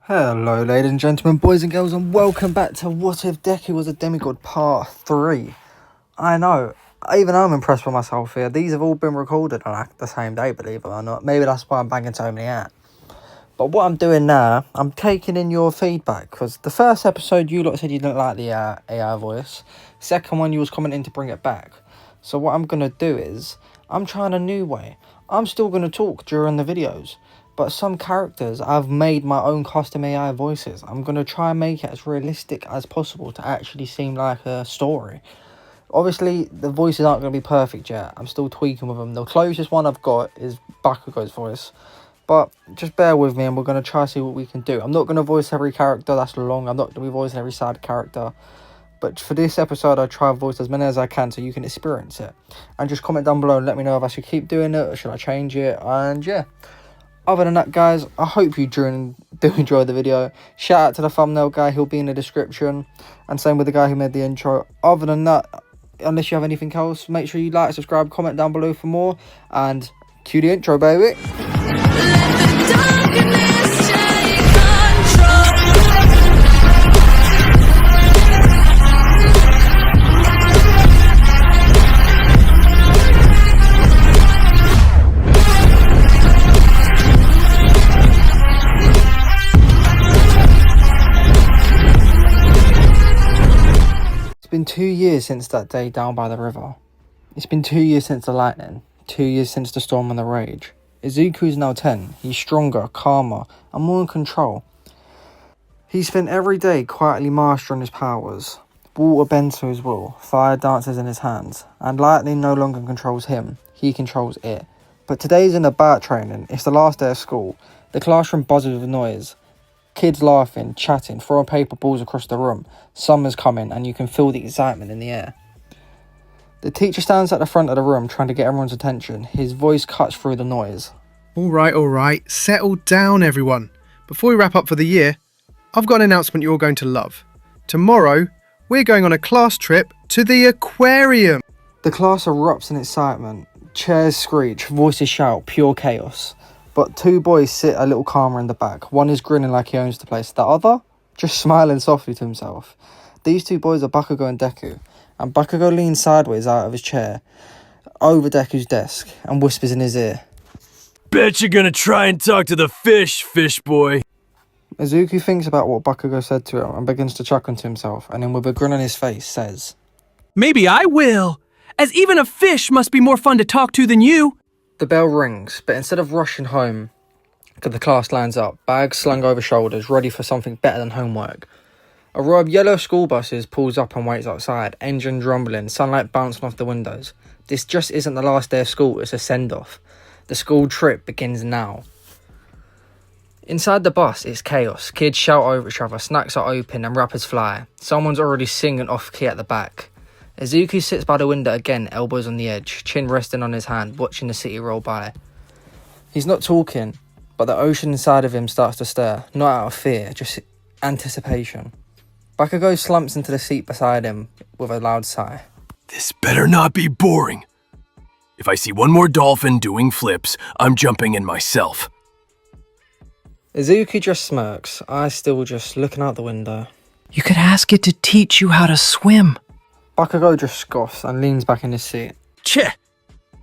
Hello ladies and gentlemen, boys and girls, and welcome back to What If Deku Was a Demigod Part 3. I know, even I'm impressed with myself here. These have all been recorded on like the same day, believe it or not. Maybe that's why I'm banging so many out. But what I'm doing now, I'm taking in your feedback, because the first episode you lot said you didn't like the AI voice. Second one you was commenting to bring it back. So what I'm going to do is, I'm trying a new way. I'm still going to talk during the videos. But some characters, I've made my own custom AI voices. I'm going to try and make it as realistic as possible to actually seem like a story. Obviously, the voices aren't going to be perfect yet. I'm still tweaking with them. The closest one I've got is Bakugo's voice. But just bear with me and we're going to try to see what we can do. I'm not going to voice every character, that's long. I'm not going to be voicing every side character. But for this episode, I try and voice as many as I can so you can experience it. And just comment down below and let me know if I should keep doing it or should I change it. And yeah. Other than that, guys, I hope you do enjoy the video. Shout out to the thumbnail guy, he'll be in the description. And same with the guy who made the intro. Other than that, unless you have anything else, make sure you like, subscribe, comment down below for more. And cue the intro, baby. It's been 2 years since that day down by the river. It's been 2 years since the lightning. 2 years since the storm and the rage. Izuku's now 10. He's stronger, calmer, and more in control. He spent every day quietly mastering his powers. Water bends to his will, fire dances in his hands, and lightning no longer controls him. He controls it. But today's in a bat training. It's the last day of school. The classroom buzzes with noise. Kids laughing, chatting, throwing paper balls across the room. Summer's coming and you can feel the excitement in the air. The teacher stands at the front of the room trying to get everyone's attention. His voice cuts through the noise. All right. Settle down, everyone. Before we wrap up for the year, I've got an announcement you're going to love. Tomorrow, we're going on a class trip to the aquarium. The class erupts in excitement. Chairs screech, voices shout, pure chaos. But two boys sit a little calmer in the back. One is grinning like he owns the place. The other, just smiling softly to himself. These two boys are Bakugo and Deku. And Bakugo leans sideways out of his chair, over Deku's desk, and whispers in his ear. Bet you're gonna try and talk to the fish boy. Izuku thinks about what Bakugo said to him and begins to chuckle to himself. And then with a grin on his face, says, Maybe I will, as even a fish must be more fun to talk to than you. The bell rings, but instead of rushing home, the class lines up, bags slung over shoulders, ready for something better than homework. A row of yellow school buses pulls up and waits outside, engines rumbling, sunlight bouncing off the windows. This just isn't the last day of school, it's a send-off. The school trip begins now. Inside the bus, it's chaos. Kids shout over each other, snacks are open and rappers fly. Someone's already singing off-key at the back. Izuku sits by the window again, elbows on the edge, chin resting on his hand, watching the city roll by. He's not talking, but the ocean inside of him starts to stir, not out of fear, just anticipation. Bakugo slumps into the seat beside him with a loud sigh. This better not be boring. If I see one more dolphin doing flips, I'm jumping in myself. Izuku just smirks, eyes still just looking out the window. You could ask it to teach you how to swim. Bakugo just scoffs and leans back in his seat. Cheh,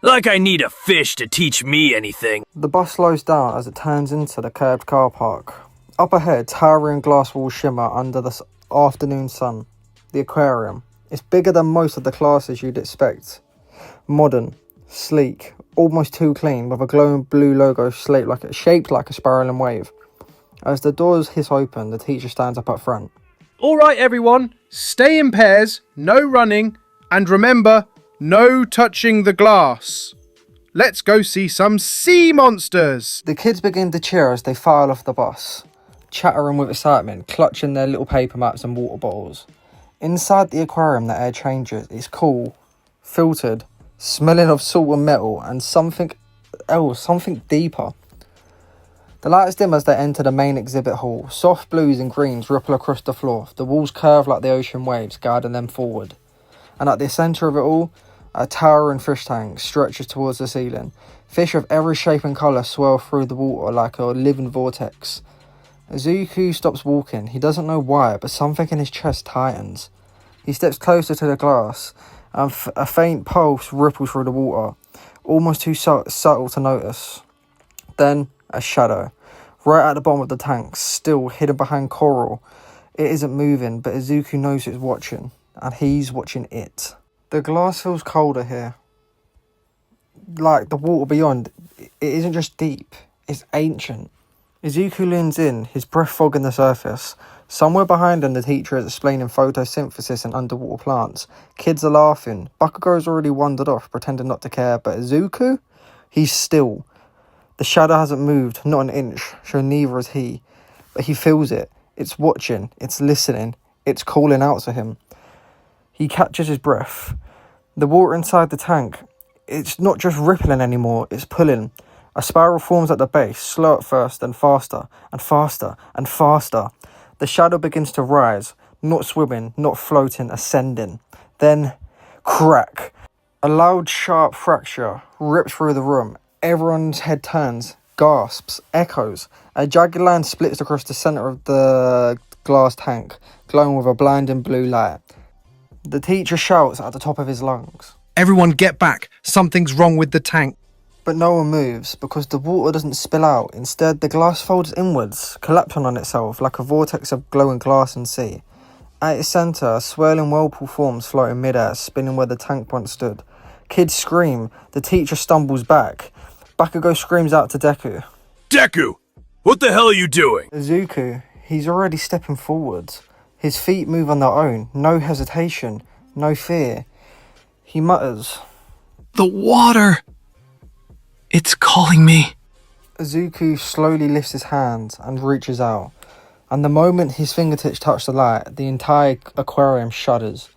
like I need a fish to teach me anything. The bus slows down as it turns into the curbed car park. Up ahead, towering glass walls shimmer under the afternoon sun. The aquarium. It's bigger than most of the classes you'd expect. Modern, sleek, almost too clean, with a glowing blue logo shaped like a spiraling wave. As the doors hiss open, the teacher stands up at front. All right, everyone. Stay in pairs, no running, and remember, no touching the glass. Let's go see some sea monsters. The kids begin to cheer as they file off the bus, chattering with excitement, clutching their little paper maps and water bottles. Inside the aquarium, the air changes. It's cool, filtered, smelling of salt and metal, and something else, something deeper. The lights dim as they enter the main exhibit hall. Soft blues and greens ripple across the floor. The walls curve like the ocean waves, guiding them forward. And at the centre of it all, a towering fish tank stretches towards the ceiling. Fish of every shape and colour swirl through the water like a living vortex. Izuku stops walking. He doesn't know why, but something in his chest tightens. He steps closer to the glass, and a faint pulse ripples through the water, almost too subtle to notice. Then, a shadow, right at the bottom of the tank, still hidden behind coral. It isn't moving, but Izuku knows it's watching, and he's watching it. The glass feels colder here. Like the water beyond, it isn't just deep, it's ancient. Izuku leans in, his breath fogging the surface. Somewhere behind him, the teacher is explaining photosynthesis and underwater plants. Kids are laughing. Bakugo's already wandered off, pretending not to care, but Izuku? He's still. The shadow hasn't moved, not an inch, so neither has he. But he feels it. It's watching, it's listening, it's calling out to him. He catches his breath. The water inside the tank, it's not just rippling anymore, it's pulling. A spiral forms at the base, slow at first, then faster, and faster, and faster. The shadow begins to rise, not swimming, not floating, ascending. Then, crack. A loud, sharp fracture rips through the room. Everyone's head turns, gasps, echoes. A jagged line splits across the centre of the glass tank, glowing with a blinding blue light. The teacher shouts at the top of his lungs. Everyone get back. Something's wrong with the tank. But no one moves, because the water doesn't spill out. Instead, the glass folds inwards, collapsing on itself like a vortex of glowing glass and sea. At its centre, a swirling whirlpool forms floating mid-air, spinning where the tank once stood. Kids scream. The teacher stumbles back. Bakugo screams out to Deku. Deku! What the hell are you doing? Izuku, he's already stepping forwards. His feet move on their own. No hesitation. No fear. He mutters. The water! It's calling me. Izuku slowly lifts his hand and reaches out. And the moment his fingertips touch the light, the entire aquarium shudders.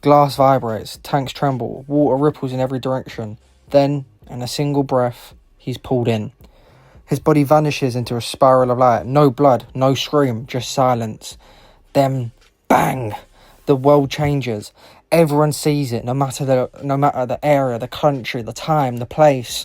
Glass vibrates, tanks tremble, water ripples in every direction. Then, in a single breath, he's pulled in. His body vanishes into a spiral of light. No blood, no scream, just silence. Then, bang! The world changes. Everyone sees it, no matter the area, the country, the time, the place.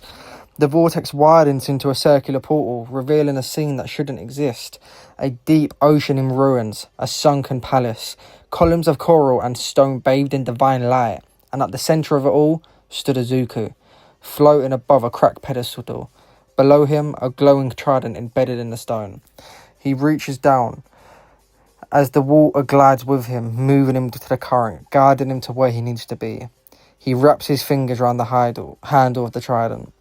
The vortex widens into a circular portal, revealing a scene that shouldn't exist. A deep ocean in ruins, a sunken palace, columns of coral and stone bathed in divine light, and at the centre of it all stood Izuku, floating above a cracked pedestal. Below him, a glowing trident embedded in the stone. He reaches down as the water glides with him, moving him to the current, guiding him to where he needs to be. He wraps his fingers around the handle of the trident.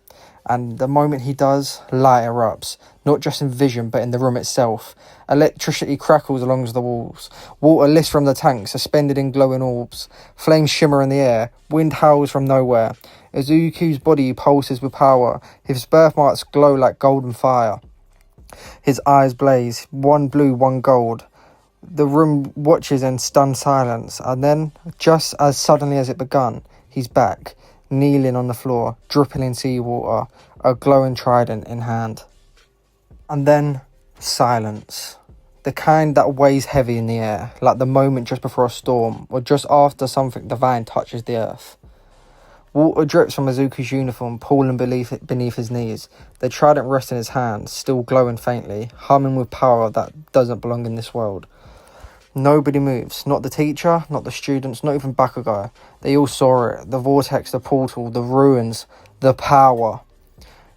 And the moment he does, light erupts, not just in vision but in the room itself. Electricity crackles along the walls. Water lifts from the tank, suspended in glowing orbs. Flames shimmer in the air. Wind howls from nowhere. Izuku's body pulses with power. His birthmarks glow like golden fire. His eyes blaze, one blue, one gold. The room watches in stunned silence, and then, just as suddenly as it begun, he's back, kneeling on the floor, dripping in seawater, a glowing trident in hand. And then, silence. The kind that weighs heavy in the air, like the moment just before a storm, or just after something divine touches the earth. Water drips from Izuku's uniform, pooling beneath his knees. The trident rests in his hand, still glowing faintly, humming with power that doesn't belong in this world. Nobody moves, not the teacher, not the students, not even Bakugo. They all saw it, the vortex, the portal, the ruins, the power.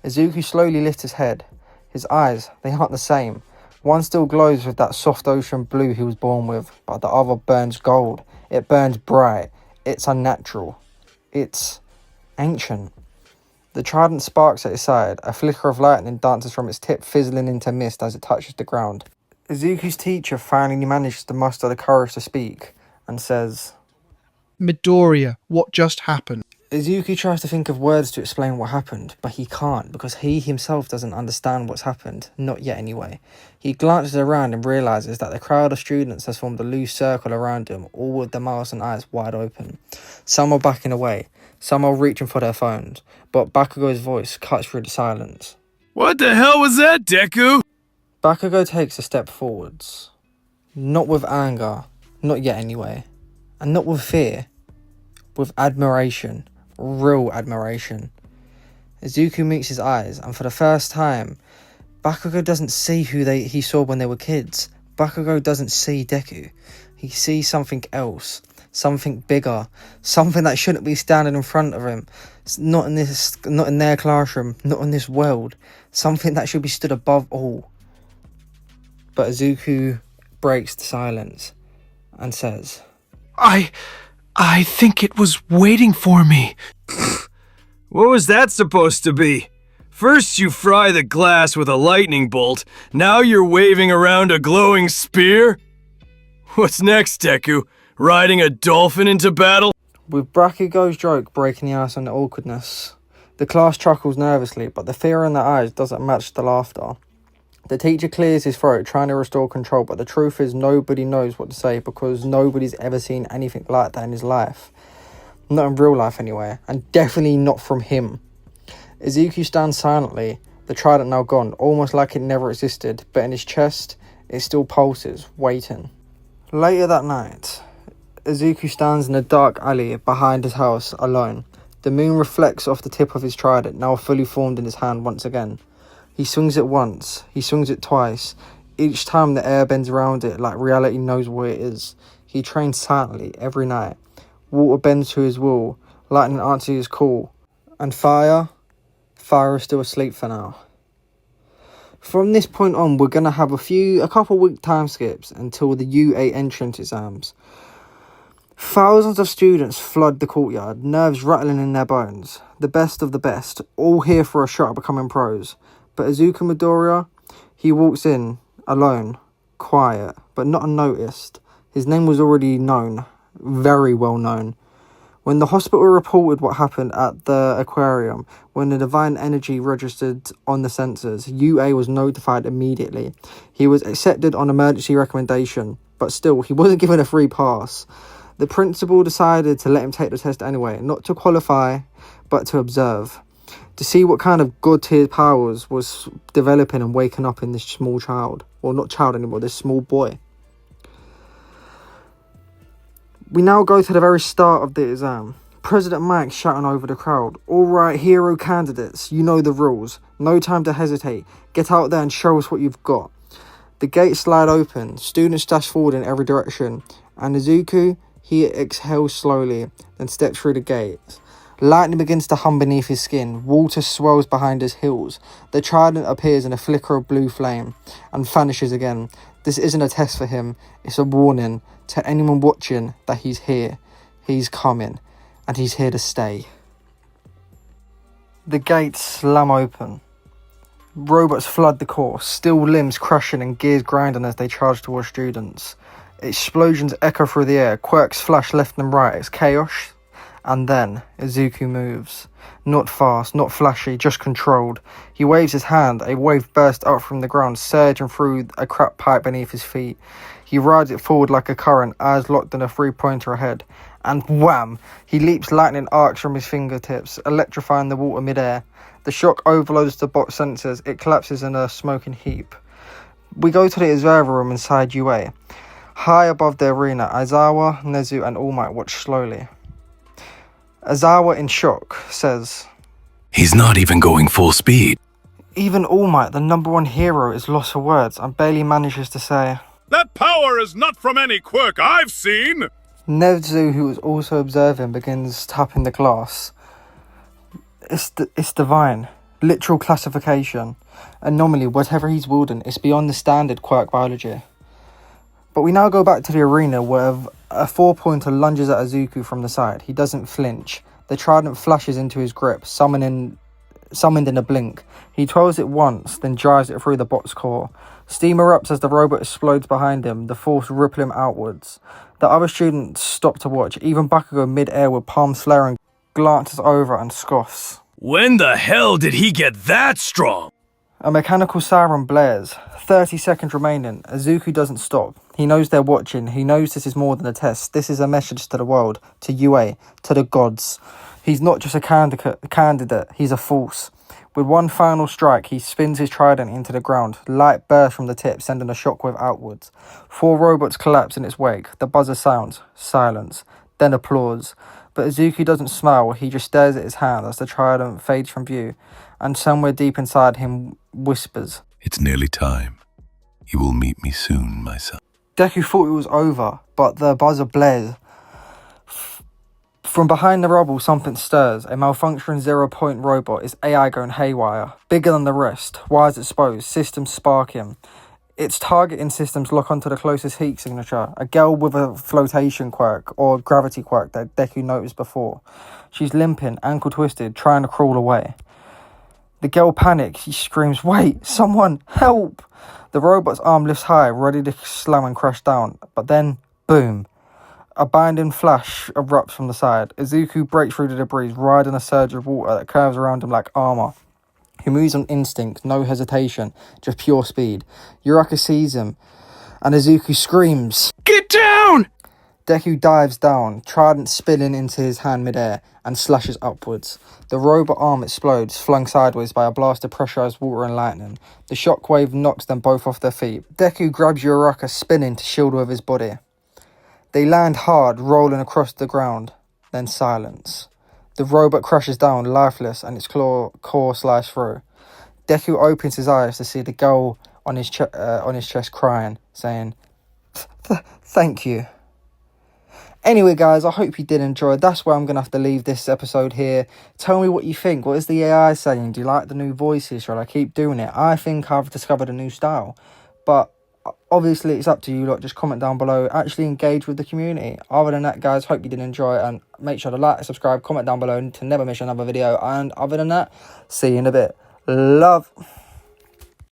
Izuku slowly lifts his head. His eyes, they aren't the same. One still glows with that soft ocean blue he was born with, but the other burns gold. It burns bright. It's unnatural. It's ancient. The trident sparks at his side. A flicker of lightning dances from its tip, fizzling into mist as it touches the ground. Izuku's teacher finally manages to muster the courage to speak and says, Midoriya, what just happened? Izuku tries to think of words to explain what happened, but he can't because he himself doesn't understand what's happened, not yet anyway. He glances around and realises that the crowd of students has formed a loose circle around him, all with their mouths and eyes wide open. Some are backing away, some are reaching for their phones, but Bakugo's voice cuts through the silence. What the hell was that, Deku? Bakugo takes a step forwards. Not with anger, not yet anyway. And not with fear. With admiration. Real admiration. Izuku meets his eyes, and for the first time, Bakugo doesn't see who he saw when they were kids. Bakugo doesn't see Deku. He sees something else, something bigger, something that shouldn't be standing in front of him. It's not in their classroom, not in this world. Something that should be stood above all. But Izuku breaks the silence and says, I think it was waiting for me. What was that supposed to be? First you fry the glass with a lightning bolt, now you're waving around a glowing spear? What's next, Deku? Riding a dolphin into battle? With Bakugo's joke breaking the ice on the awkwardness, the class chuckles nervously, but the fear in their eyes doesn't match the laughter. The teacher clears his throat, trying to restore control, but the truth is nobody knows what to say because nobody's ever seen anything like that in his life. Not in real life anyway, and definitely not from him. Izuku stands silently, the trident now gone, almost like it never existed, but in his chest, it still pulses, waiting. Later that night, Izuku stands in a dark alley behind his house, alone. The moon reflects off the tip of his trident, now fully formed in his hand once again. He swings it once, he swings it twice. Each time the air bends around it like reality knows what it is. He trains silently every night. Water bends to his will, lightning answers his call. And fire is still asleep for now. From this point on, we're going to have a couple week time skips until the UA entrance exams. Thousands of students flood the courtyard, nerves rattling in their bones. The best of the best, all here for a shot at becoming pros. But Izuku Midoriya, he walks in, alone, quiet, but not unnoticed. His name was already known, very well known. When the hospital reported what happened at the aquarium, when the divine energy registered on the sensors, UA was notified immediately. He was accepted on emergency recommendation, but still, he wasn't given a free pass. The principal decided to let him take the test anyway, not to qualify, but to observe. To see what kind of god-tier powers was developing and waking up in this small child. Well, not child anymore, this small boy. We now go to the very start of the exam. President Mike shouting over the crowd. Alright, hero candidates, you know the rules. No time to hesitate. Get out there and show us what you've got. The gates slide open. Students dash forward in every direction. And Izuku, he exhales slowly, then steps through the gates. Lightning begins to hum beneath his skin. Water swirls behind his heels. The trident appears in a flicker of blue flame and vanishes again. This isn't a test for him. It's a warning to anyone watching that he's here. He's coming. And he's here to stay. The gates slam open. Robots flood the course, steel limbs crushing and gears grinding as they charge towards students. Explosions echo through the air, quirks flash left and right, it's chaos. And then, Izuku moves. Not fast, not flashy, just controlled. He waves his hand, a wave bursts up from the ground, surging through a cracked pipe beneath his feet. He rides it forward like a current, eyes locked on a three-pointer ahead. And wham! He leaps lightning arcs from his fingertips, electrifying the water mid-air. The shock overloads the bot sensors, it collapses in a smoking heap. We go to the observer room inside UA. High above the arena, Aizawa, Nezu and All Might watch slowly. Aizawa, in shock, says, He's not even going full speed. Even All Might, the number one hero, is lost for words and barely manages to say, That power is not from any quirk I've seen! Nezu, who was also observing, begins tapping the glass. It's divine. Literal classification. Anomaly, whatever he's wielding, it's beyond the standard quirk biology. But we now go back to the arena where a four-pointer lunges at Izuku from the side. He doesn't flinch. The trident flashes into his grip, summoned in a blink. He twirls it once, then drives it through the bot's core. Steam erupts as the robot explodes behind him, the force rippling outwards. The other students stop to watch. Even Bakugo mid-air with palms flaring glances over and scoffs. When the hell did he get that strong? A mechanical siren blares. 30 seconds remaining. Izuku doesn't stop. He knows they're watching. He knows this is more than a test. This is a message to the world, to UA, to the gods. He's not just a candidate, he's a force. With one final strike, he spins his trident into the ground. Light bursts from the tip, sending a shockwave outwards. 4 robots collapse in its wake. The buzzer sounds. Silence. Then applause. But Izuku doesn't smile. He just stares at his hand as the trident fades from view. And somewhere deep inside him whispers, It's nearly time. You will meet me soon, my son. Deku thought it was over, but the buzzer blared. From behind the rubble, something stirs. A malfunctioning 0-point robot. Its AI going haywire. Bigger than the rest. Wires exposed. Systems sparking. Its targeting systems lock onto the closest heat signature. A girl with a flotation quirk, or gravity quirk that Deku noticed before. She's limping, ankle twisted, trying to crawl away. The girl panics. She screams, "Wait, someone, help!" The robot's arm lifts high, ready to slam and crash down. But then, boom. A binding flash erupts from the side. Izuku breaks through the debris, riding a surge of water that curves around him like armor. He moves on instinct, no hesitation, just pure speed. Uraka sees him, and Izuku screams, Get down! Deku dives down, trident spinning into his hand midair, and slashes upwards. The robot arm explodes, flung sideways by a blast of pressurized water and lightning. The shockwave knocks them both off their feet. Deku grabs Uraka, spinning to shield with his body. They land hard, rolling across the ground. Then silence. The robot crashes down, lifeless, and its core slices through. Deku opens his eyes to see the girl on his chest crying, saying, "Thank you." Anyway, guys, I hope you did enjoy. That's where I'm going to have to leave this episode here. Tell me what you think. What is the AI saying? Do you like the new voices? Should I keep doing it? I think I've discovered a new style. But obviously, it's up to you lot. Just comment down below. Actually engage with the community. Other than that, guys, hope you did enjoy. And make sure to like, subscribe, comment down below to never miss another video. And other than that, see you in a bit. Love.